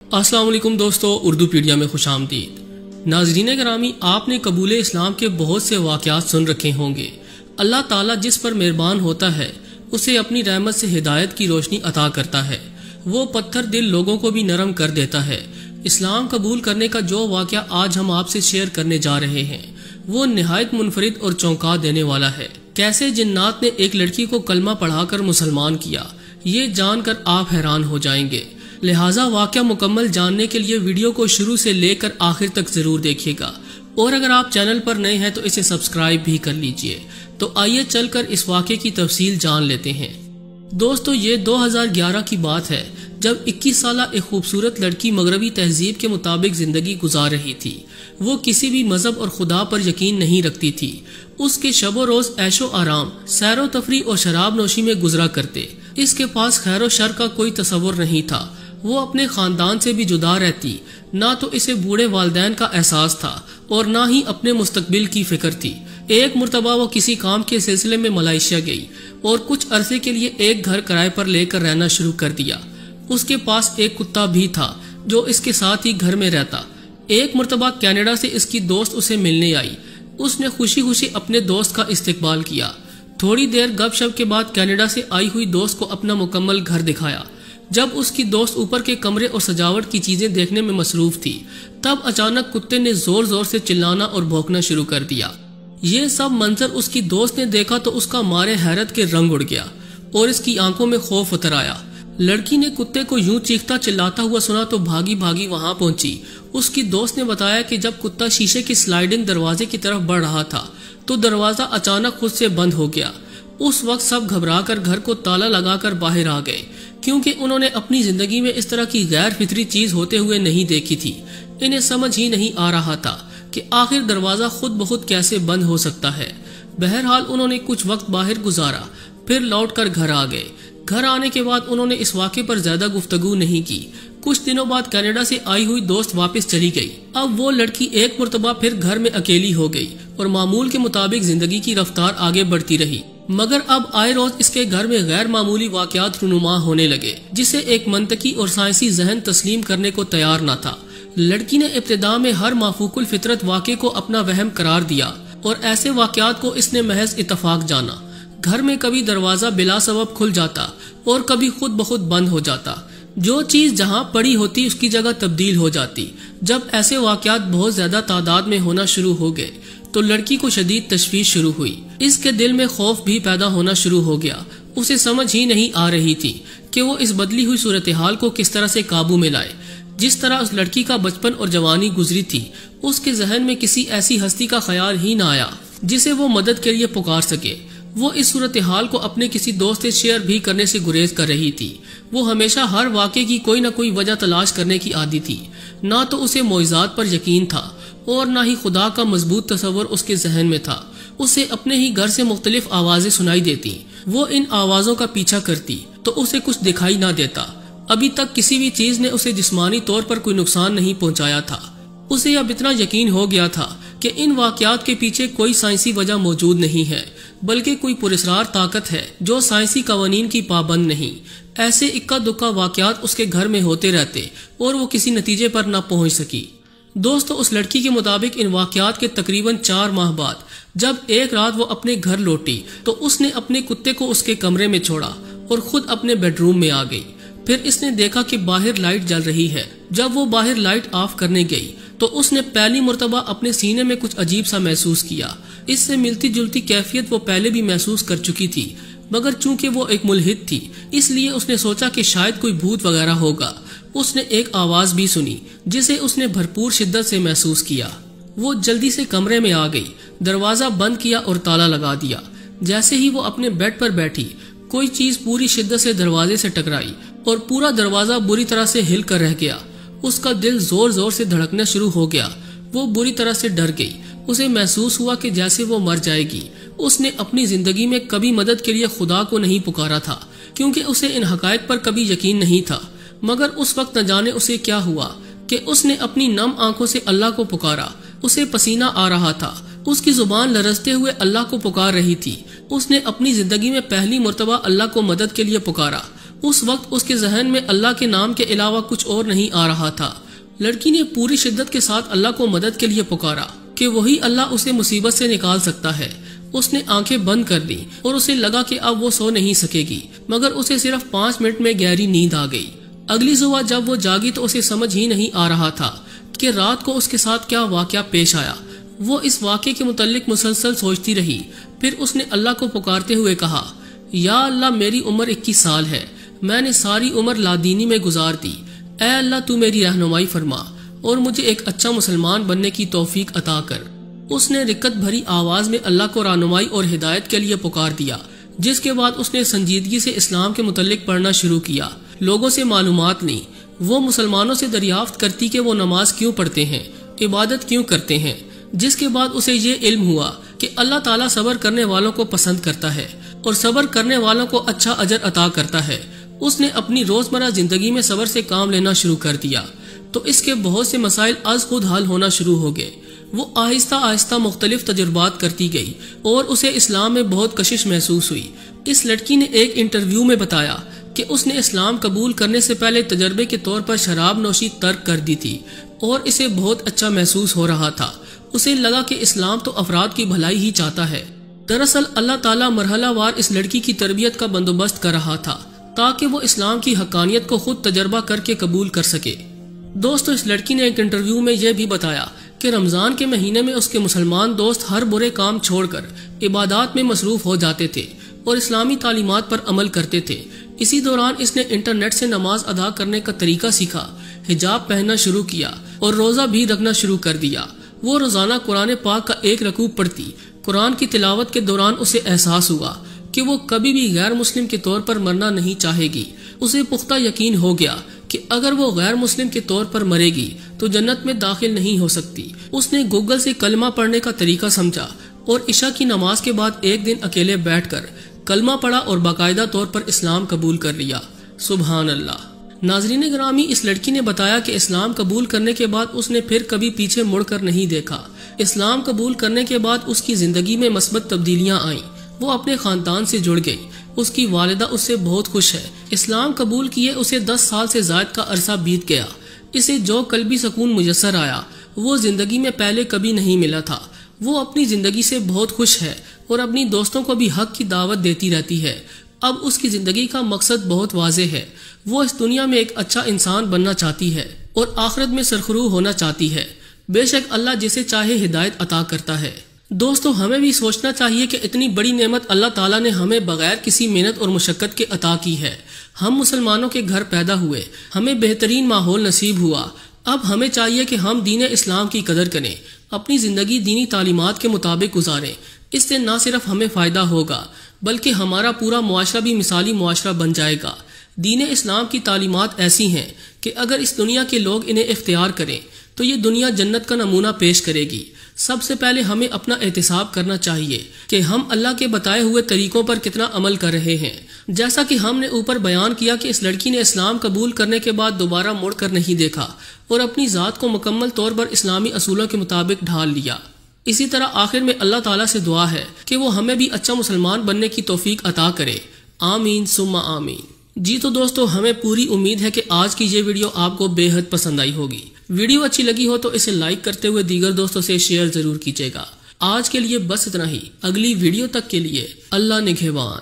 السلام علیکم دوستو، اردو پیڈیا میں خوش آمدید۔ ناظرین گرامی، آپ نے قبول اسلام کے بہت سے واقعات سن رکھے ہوں گے۔ اللہ تعالیٰ جس پر مہربان ہوتا ہے اسے اپنی رحمت سے ہدایت کی روشنی عطا کرتا ہے۔ وہ پتھر دل لوگوں کو بھی نرم کر دیتا ہے۔ اسلام قبول کرنے کا جو واقعہ آج ہم آپ سے شیئر کرنے جا رہے ہیں وہ نہایت منفرد اور چونکا دینے والا ہے۔ کیسے جنات نے ایک لڑکی کو کلمہ پڑھا کر مسلمان کیا، یہ جان کر آپ حیران ہو جائیں گے۔ لہٰذا واقعہ مکمل جاننے کے لیے ویڈیو کو شروع سے لے کر آخر تک ضرور دیکھیے گا، اور اگر آپ چینل پر نئے ہیں تو اسے سبسکرائب بھی کر لیجئے۔ تو آئیے چل کر اس واقعے کی تفصیل جان لیتے ہیں۔ دوستو، یہ 2011 کی بات ہے جب 21 سالہ ایک خوبصورت لڑکی مغربی تہذیب کے مطابق زندگی گزار رہی تھی۔ وہ کسی بھی مذہب اور خدا پر یقین نہیں رکھتی تھی۔ اس کے شب و روز عیش و آرام، سیر و تفریح اور شراب نوشی میں گزرا کرتے۔ اس کے پاس خیر و شر کا کوئی تصور نہیں تھا۔ وہ اپنے خاندان سے بھی جدا رہتی، نہ تو اسے بوڑھے والدین کا احساس تھا اور نہ ہی اپنے مستقبل کی فکر تھی۔ ایک مرتبہ وہ کسی کام کے سلسلے میں ملائیشیا گئی اور کچھ عرصے کے لیے ایک گھر کرائے پر لے کر رہنا شروع کر دیا۔ اس کے پاس ایک کتا بھی تھا جو اس کے ساتھ ہی گھر میں رہتا۔ ایک مرتبہ کینیڈا سے اس کی دوست اسے ملنے آئی۔ اس نے خوشی خوشی اپنے دوست کا استقبال کیا۔ تھوڑی دیر گپ شپ کے بعد کینیڈا سے آئی ہوئی دوست کو اپنا مکمل گھر دکھایا۔ جب اس کی دوست اوپر کے کمرے اور سجاوٹ کی چیزیں دیکھنے میں مصروف تھی، تب اچانک کتے نے زور زور سے چلانا اور بھونکنا شروع کر دیا۔ یہ سب منظر اس کی دوست نے دیکھا تو اس کا مارے حیرت کے رنگ اڑ گیا اور اس کی آنکھوں میں خوف اتر آیا۔ لڑکی نے کتے کو یوں چیختا چلاتا ہوا سنا تو بھاگی بھاگی وہاں پہنچی۔ اس کی دوست نے بتایا کہ جب کتا شیشے کی سلائیڈنگ دروازے کی طرف بڑھ رہا تھا تو دروازہ اچانک خود سے بند ہو گیا۔ اس وقت سب گھبرا کر گھر کو تالا لگا کر باہر آ گئے، کیونکہ انہوں نے اپنی زندگی میں اس طرح کی غیر فطری چیز ہوتے ہوئے نہیں دیکھی تھی۔ انہیں سمجھ ہی نہیں آ رہا تھا کہ آخر دروازہ خود بخود کیسے بند ہو سکتا ہے۔ بہرحال انہوں نے کچھ وقت باہر گزارا، پھر لوٹ کر گھر آ گئے۔ گھر آنے کے بعد انہوں نے اس واقعے پر زیادہ گفتگو نہیں کی۔ کچھ دنوں بعد کینیڈا سے آئی ہوئی دوست واپس چلی گئی۔ اب وہ لڑکی ایک مرتبہ پھر گھر میں اکیلی ہو گئی اور معمول کے مطابق زندگی کی رفتار آگے بڑھتی رہی۔ مگر اب آئے روز اس کے گھر میں غیر معمولی واقعات رونما ہونے لگے، جسے ایک منطقی اور سائنسی ذہن تسلیم کرنے کو تیار نہ تھا۔ لڑکی نے ابتدا میں ہر مافوق الفطرت واقعے کو اپنا وہم قرار دیا اور ایسے واقعات کو اس نے محض اتفاق جانا۔ گھر میں کبھی دروازہ بلا سبب کھل جاتا اور کبھی خود بخود بند ہو جاتا۔ جو چیز جہاں پڑی ہوتی اس کی جگہ تبدیل ہو جاتی۔ جب ایسے واقعات بہت زیادہ تعداد میں ہونا شروع ہو گئے تو لڑکی کو شدید تشویش شروع ہوئی۔ اس کے دل میں خوف بھی پیدا ہونا شروع ہو گیا۔ اسے سمجھ ہی نہیں آ رہی تھی کہ وہ اس بدلی ہوئی صورتحال کو کس طرح سے قابو میں لائے۔ جس طرح اس لڑکی کا بچپن اور جوانی گزری تھی، اس کے ذہن میں کسی ایسی ہستی کا خیال ہی نہ آیا جسے وہ مدد کے لیے پکار سکے۔ وہ اس صورتحال کو اپنے کسی دوست سے شیئر بھی کرنے سے گریز کر رہی تھی۔ وہ ہمیشہ ہر واقعے کی کوئی نہ کوئی وجہ تلاش کرنے کی عادی تھی۔ نہ تو اسے معجزات پر یقین تھا اور نہ ہی خدا کا مضبوط تصور اس کے ذہن میں تھا۔ اسے اپنے ہی گھر سے مختلف آوازیں سنائی دیتی۔ وہ ان آوازوں کا پیچھا کرتی تو اسے کچھ دکھائی نہ دیتا۔ ابھی تک کسی بھی چیز نے اسے جسمانی طور پر کوئی نقصان نہیں پہنچایا تھا۔ اسے اب اتنا یقین ہو گیا تھا کہ ان واقعات کے پیچھے کوئی سائنسی وجہ موجود نہیں ہے، بلکہ کوئی پراسرار طاقت ہے جو سائنسی قوانین کی پابند نہیں۔ ایسے اکا دکا واقعات اس کے گھر میں ہوتے رہتے اور وہ کسی نتیجے پر نہ پہنچ سکی۔ دوستو، اس لڑکی کے مطابق ان واقعات کے تقریباً 4 ماہ بعد جب ایک رات وہ اپنے گھر لوٹی تو اس نے اپنے کتے کو اس کے کمرے میں چھوڑا اور خود اپنے بیڈ روم میں آ گئی۔ پھر اس نے دیکھا کہ باہر لائٹ جل رہی ہے۔ جب وہ باہر لائٹ آف کرنے گئی تو اس نے پہلی مرتبہ اپنے سینے میں کچھ عجیب سا محسوس کیا۔ اس سے ملتی جلتی کیفیت وہ پہلے بھی محسوس کر چکی تھی، مگر چونکہ وہ ایک ملحد تھی اس لیے اس نے سوچا کہ شاید کوئی بھوت وغیرہ ہوگا۔ اس نے ایک آواز بھی سنی جسے اس نے بھرپور شدت سے محسوس کیا۔ وہ جلدی سے کمرے میں آ گئی، دروازہ بند کیا اور تالا لگا دیا۔ جیسے ہی وہ اپنے بیڈ پر بیٹھی، کوئی چیز پوری شدت سے دروازے سے ٹکرائی اور پورا دروازہ بری طرح سے ہل کر رہ گیا۔ اس کا دل زور زور سے دھڑکنا شروع ہو گیا۔ وہ بری طرح سے ڈر گئی۔ اسے محسوس ہوا کہ جیسے وہ مر جائے گی۔ اس نے اپنی زندگی میں کبھی مدد کے لیے خدا کو نہیں پکارا تھا، کیونکہ اسے ان حقائق پر کبھی یقین نہیں تھا۔ مگر اس وقت نہ جانے اسے کیا ہوا کہ اس نے اپنی نم آنکھوں سے اللہ کو پکارا۔ اسے پسینہ آ رہا تھا، اس کی زبان لرزتے ہوئے اللہ کو پکار رہی تھی۔ اس نے اپنی زندگی میں پہلی مرتبہ اللہ کو مدد کے لیے پکارا۔ اس وقت اس کے ذہن میں اللہ کے نام کے علاوہ کچھ اور نہیں آ رہا تھا۔ لڑکی نے پوری شدت کے ساتھ اللہ کو مدد کے لیے پکارا کہ وہی اللہ اسے مصیبت سے نکال سکتا ہے۔ اس نے آنکھیں بند کر دی اور اسے لگا کہ اب وہ سو نہیں سکے گی، مگر اسے صرف 5 منٹ میں گہری نیند آ گئی۔ اگلی صبح جب وہ جاگی تو اسے سمجھ ہی نہیں آ رہا تھا کہ رات کو اس کے ساتھ کیا واقعہ پیش آیا۔ وہ اس واقعے کے متعلق مسلسل سوچتی رہی۔ پھر اس نے اللہ کو پکارتے ہوئے کہا، یا اللہ میری عمر 21 سال ہے، میں نے ساری عمر لادینی میں گزار دی، اے اللہ تو میری رہنمائی فرما اور مجھے ایک اچھا مسلمان بننے کی توفیق عطا کر۔ اس نے رکت بھری آواز میں اللہ کو رہنمائی اور ہدایت کے لیے پکار دیا، جس کے بعد اس نے سنجیدگی سے اسلام کے متعلق پڑھنا شروع کیا۔ لوگوں سے معلومات لی، وہ مسلمانوں سے دریافت کرتی کہ وہ نماز کیوں پڑھتے ہیں، عبادت کیوں کرتے ہیں، جس کے بعد اسے یہ علم ہوا کہ اللہ تعالیٰ صبر کرنے والوں کو پسند کرتا ہے اور صبر کرنے والوں کو اچھا اجر عطا کرتا ہے۔ اس نے اپنی روزمرہ زندگی میں صبر سے کام لینا شروع کر دیا تو اس کے بہت سے مسائل از خود حل ہونا شروع ہو گئے۔ وہ آہستہ آہستہ مختلف تجربات کرتی گئی اور اسے اسلام میں بہت کشش محسوس ہوئی۔ اس لڑکی نے ایک انٹرویو میں بتایا کہ اس نے اسلام قبول کرنے سے پہلے تجربے کے طور پر شراب نوشی ترک کر دی تھی اور اسے بہت اچھا محسوس ہو رہا تھا۔ اسے لگا کہ اسلام تو افراد کی بھلائی ہی چاہتا ہے۔ دراصل اللہ تعالیٰ مرحلہ وار اس لڑکی کی تربیت کا بندوبست کر رہا تھا تاکہ وہ اسلام کی حقانیت کو خود تجربہ کر کے قبول کر سکے۔ دوستو، اس لڑکی نے ایک انٹرویو میں یہ بھی بتایا کہ رمضان کے مہینے میں اس کے مسلمان دوست ہر برے کام چھوڑ کر عبادات میں مصروف ہو جاتے تھے اور اسلامی تعلیمات پر عمل کرتے تھے۔ اسی دوران اس نے انٹرنیٹ سے نماز ادا کرنے کا طریقہ سیکھا، حجاب پہننا شروع کیا اور روزہ بھی رکھنا شروع کر دیا۔ وہ روزانہ قرآن پاک کا 1 رکوع پڑھتی۔ قرآن کی تلاوت کے دوران اسے احساس ہوا کہ وہ کبھی بھی غیر مسلم کے طور پر مرنا نہیں چاہے گی۔ اسے پختہ یقین ہو گیا کہ اگر وہ غیر مسلم کے طور پر مرے گی تو جنت میں داخل نہیں ہو سکتی۔ اس نے گوگل سے کلمہ پڑھنے کا طریقہ سمجھا اور عشاء کی نماز کے بعد ایک دن اکیلے بیٹھ کر کلمہ پڑھا اور باقاعدہ طور پر اسلام قبول کر لیا۔ سبحان اللہ۔ ناظرین گرامی، اس لڑکی نے بتایا کہ اسلام قبول کرنے کے بعد اس نے پھر کبھی پیچھے مڑ کر نہیں دیکھا۔ اسلام قبول کرنے کے بعد اس کی زندگی میں مثبت تبدیلیاں آئیں۔ وہ اپنے خاندان سے جڑ گئی۔ اس کی والدہ اس سے بہت خوش ہے۔ اسلام قبول کیے اسے 10 سال سے زائد کا عرصہ بیت گیا۔ اسے جو قلبی سکون میسر آیا وہ زندگی میں پہلے کبھی نہیں ملا تھا۔ وہ اپنی زندگی سے بہت خوش ہے اور اپنی دوستوں کو بھی حق کی دعوت دیتی رہتی ہے۔ اب اس کی زندگی کا مقصد بہت واضح ہے۔ وہ اس دنیا میں ایک اچھا انسان بننا چاہتی ہے اور آخرت میں سرخرو ہونا چاہتی ہے۔ بے شک اللہ جسے چاہے ہدایت عطا کرتا ہے۔ دوستو، ہمیں بھی سوچنا چاہیے کہ اتنی بڑی نعمت اللہ تعالیٰ نے ہمیں بغیر کسی محنت اور مشقت کے عطا کی ہے۔ ہم مسلمانوں کے گھر پیدا ہوئے، ہمیں بہترین ماحول نصیب ہوا۔ اب ہمیں چاہیے کہ ہم دین اسلام کی قدر کریں، اپنی زندگی دینی تعلیمات کے مطابق گزاریں۔ اس سے نہ صرف ہمیں فائدہ ہوگا بلکہ ہمارا پورا معاشرہ بھی مثالی معاشرہ بن جائے گا۔ دین اسلام کی تعلیمات ایسی ہیں کہ اگر اس دنیا کے لوگ انہیں اختیار کریں تو یہ دنیا جنت کا نمونہ پیش کرے گی۔ سب سے پہلے ہمیں اپنا احتساب کرنا چاہیے کہ ہم اللہ کے بتائے ہوئے طریقوں پر کتنا عمل کر رہے ہیں۔ جیسا کہ ہم نے اوپر بیان کیا کہ اس لڑکی نے اسلام قبول کرنے کے بعد دوبارہ مڑ کر نہیں دیکھا اور اپنی ذات کو مکمل طور پر اسلامی اصولوں کے مطابق ڈھال لیا۔ اسی طرح آخر میں اللہ تعالیٰ سے دعا ہے کہ وہ ہمیں بھی اچھا مسلمان بننے کی توفیق عطا کرے۔ آمین ثم آمین۔ جی تو دوستو، ہمیں پوری امید ہے کہ آج کی یہ ویڈیو آپ کو بے حد پسند آئی ہوگی۔ ویڈیو اچھی لگی ہو تو اسے لائک کرتے ہوئے دیگر دوستوں سے شیئر ضرور کیجیے گا۔ آج کے لیے بس اتنا ہی۔ اگلی ویڈیو تک کے لیے اللہ نگہبان۔